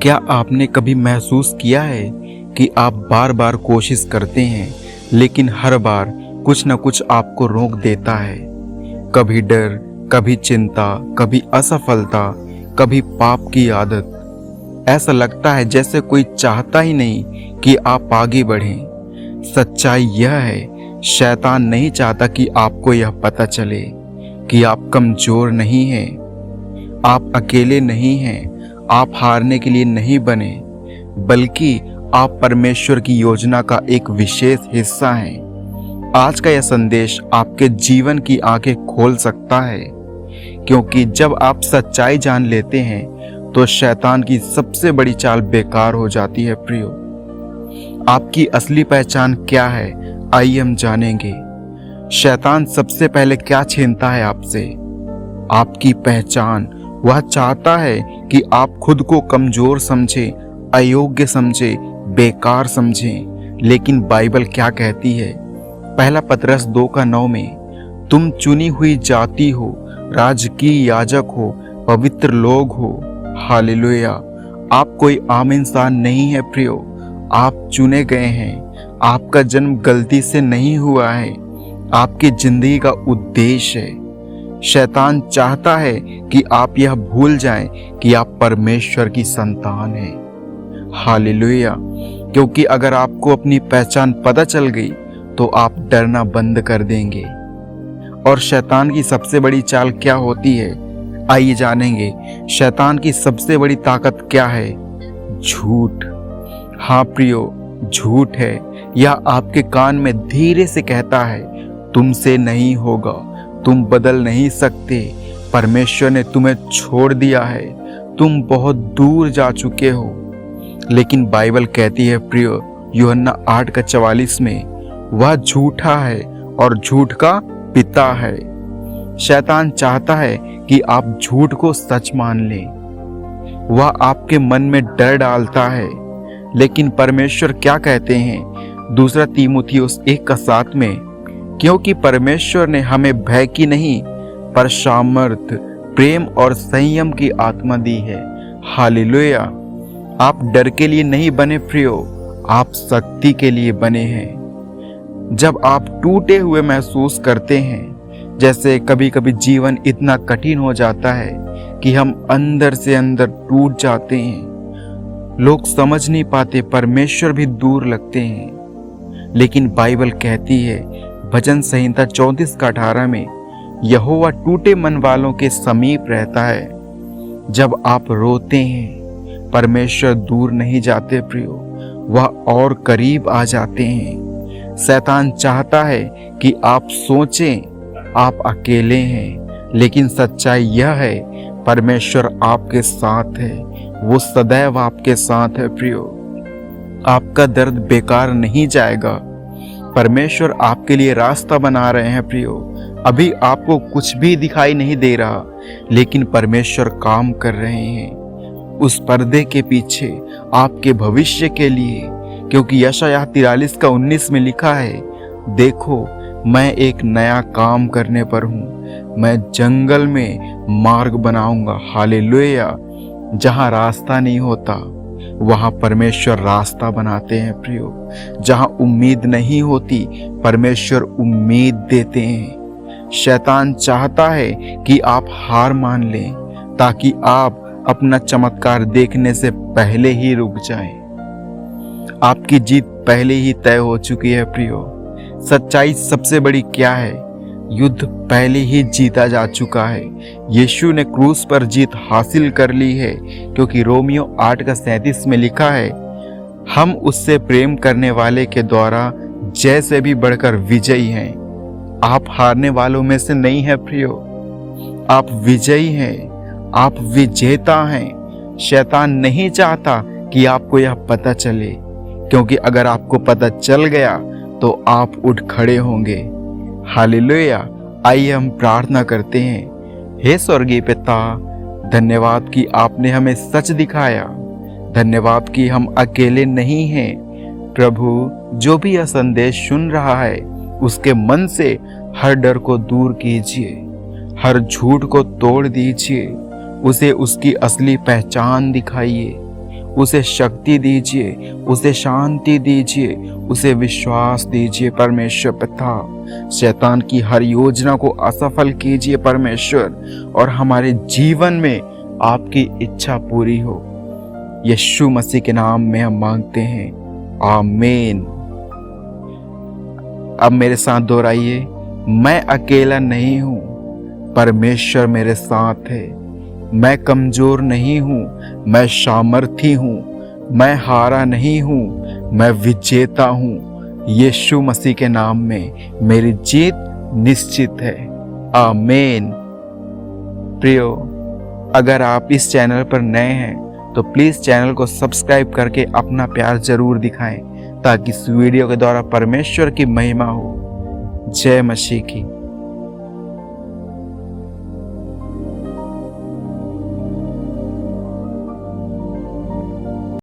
क्या आपने कभी महसूस किया है कि आप बार बार कोशिश करते हैं लेकिन हर बार कुछ न कुछ आपको रोक देता है? कभी डर, कभी चिंता, कभी असफलता, कभी पाप की आदत। ऐसा लगता है जैसे कोई चाहता ही नहीं कि आप आगे बढ़ें। सच्चाई यह है, शैतान नहीं चाहता कि आपको यह पता चले कि आप कमजोर नहीं हैं, आप अकेले नहीं हैं, आप हारने के लिए नहीं बने, बल्कि आप परमेश्वर की योजना का एक विशेष हिस्सा हैं। आज का यह संदेश आपके जीवन की आंखें खोल सकता है, क्योंकि जब आप सच्चाई जान लेते हैं तो शैतान की सबसे बड़ी चाल बेकार हो जाती है। प्रियो, आपकी असली पहचान क्या है, आइए हम जानेंगे। शैतान सबसे पहले क्या छीनता है आपसे? आपकी पहचान। वह चाहता है कि आप खुद को कमजोर समझें, अयोग्य समझें, बेकार समझें। लेकिन बाइबल क्या कहती है? पहला पतरस 2:9 में, तुम चुनी हुई जाति हो, राजकीय याजक हो, पवित्र लोग हो। हालेलुया। आप कोई आम इंसान नहीं है प्रियो, आप चुने गए हैं। आपका जन्म गलती से नहीं हुआ है, आपकी जिंदगी का उद्देश्य है। शैतान चाहता है कि आप यह भूल जाएं कि आप परमेश्वर की संतान हैं। हालेलुया। क्योंकि अगर आपको अपनी पहचान पता चल गई तो आप डरना बंद कर देंगे। और शैतान की सबसे बड़ी चाल क्या होती है, आइए जानेंगे। शैतान की सबसे बड़ी ताकत क्या है? झूठ। हाँ प्रियो, झूठ है। यह आपके कान में धीरे से कहता है, तुमसे नहीं होगा, तुम बदल नहीं सकते, परमेश्वर ने तुम्हें छोड़ दिया है, तुम बहुत दूर जा चुके हो। लेकिन बाइबल कहती है प्रियो, यूहन्ना 8:44 में, वह झूठा है और झूठ का पिता है। शैतान चाहता है कि आप झूठ को सच मान लें। वह आपके मन में डर डालता है। लेकिन परमेश्वर क्या कहते हैं? दूसरा तीमुथियुस 1:7 में, क्योंकि परमेश्वर ने हमें भय की नहीं पर सामर्थ, प्रेम और संयम की आत्मा दी है। हालेलुया। आप डर के लिए नहीं बने प्रियो, आप शक्ति के लिए बने हैं। जब आप टूटे हुए महसूस करते हैं, जैसे कभी कभी जीवन इतना कठिन हो जाता है कि हम अंदर से अंदर टूट जाते हैं, लोग समझ नहीं पाते, परमेश्वर भी दूर लगते हैं। लेकिन बाइबल कहती है भजन संहिता 34:18 में, यहोवा टूटे मन वालों के समीप रहता है। जब आप रोते हैं, परमेश्वर दूर नहीं जाते प्रियो, वह और करीब आ जाते हैं। शैतान चाहता है कि आप सोचें आप अकेले हैं, लेकिन सच्चाई यह है, परमेश्वर आपके साथ है, वो सदैव आपके साथ है। प्रियो, आपका दर्द बेकार नहीं जाएगा। परमेश्वर आपके लिए रास्ता बना रहे हैं प्रियो। अभी आपको कुछ भी दिखाई नहीं दे रहा, लेकिन परमेश्वर काम कर रहे हैं उस पर्दे के पीछे आपके भविष्य के लिए। क्योंकि यशायाह 43:19 में लिखा है, देखो मैं एक नया काम करने पर हूँ, मैं जंगल में मार्ग बनाऊंगा। हालेलुया। जहाँ रास्ता नहीं होता वहाँ परमेश्वर रास्ता बनाते हैं प्रियो। जहाँ उम्मीद नहीं होती, परमेश्वर उम्मीद देते हैं। शैतान चाहता है कि आप हार मान लें, ताकि आप अपना चमत्कार देखने से पहले ही रुक जाएं। आपकी जीत पहले ही तय हो चुकी है प्रियो। सच्चाई सबसे बड़ी क्या है? युद्ध पहले ही जीता जा चुका है। यीशु ने क्रूस पर जीत हासिल कर ली है, क्योंकि रोमियो 8:37 में लिखा है, हम उससे प्रेम करने वाले के द्वारा जैसे भी बढ़कर विजयी हैं। आप हारने वालों में से नहीं है प्रियो, आप विजयी हैं, आप विजेता हैं। शैतान नहीं चाहता कि आपको यह पता चले, क्योंकि अगर आपको पता चल गया तो आप उठ खड़े होंगे। हालेलुया। आइए हम प्रार्थना करते हैं। हे स्वर्गीय पिता, धन्यवाद कि आपने हमें सच दिखाया। धन्यवाद कि हम अकेले नहीं हैं। प्रभु, जो भी यह संदेश सुन रहा है, उसके मन से हर डर को दूर कीजिए, हर झूठ को तोड़ दीजिए, उसे उसकी असली पहचान दिखाइए, उसे शक्ति दीजिए, उसे शांति दीजिए, उसे विश्वास दीजिए परमेश्वर पिता। शैतान की हर योजना को असफल कीजिए परमेश्वर, और हमारे जीवन में आपकी इच्छा पूरी हो। यीशु मसीह के नाम में हम मांगते हैं, आमीन। अब मेरे साथ दोहराइए, मैं अकेला नहीं हूँ, परमेश्वर मेरे साथ है। मैं कमजोर नहीं हूँ, मैं सामर्थी हूँ। मैं हारा नहीं हूँ, मैं विजेता हूँ। यीशु मसीह के नाम में मेरी जीत निश्चित है, आमीन। प्रियो, अगर आप इस चैनल पर नए हैं तो प्लीज़ चैनल को सब्सक्राइब करके अपना प्यार जरूर दिखाएं, ताकि इस वीडियो के द्वारा परमेश्वर की महिमा हो। जय मसीह की।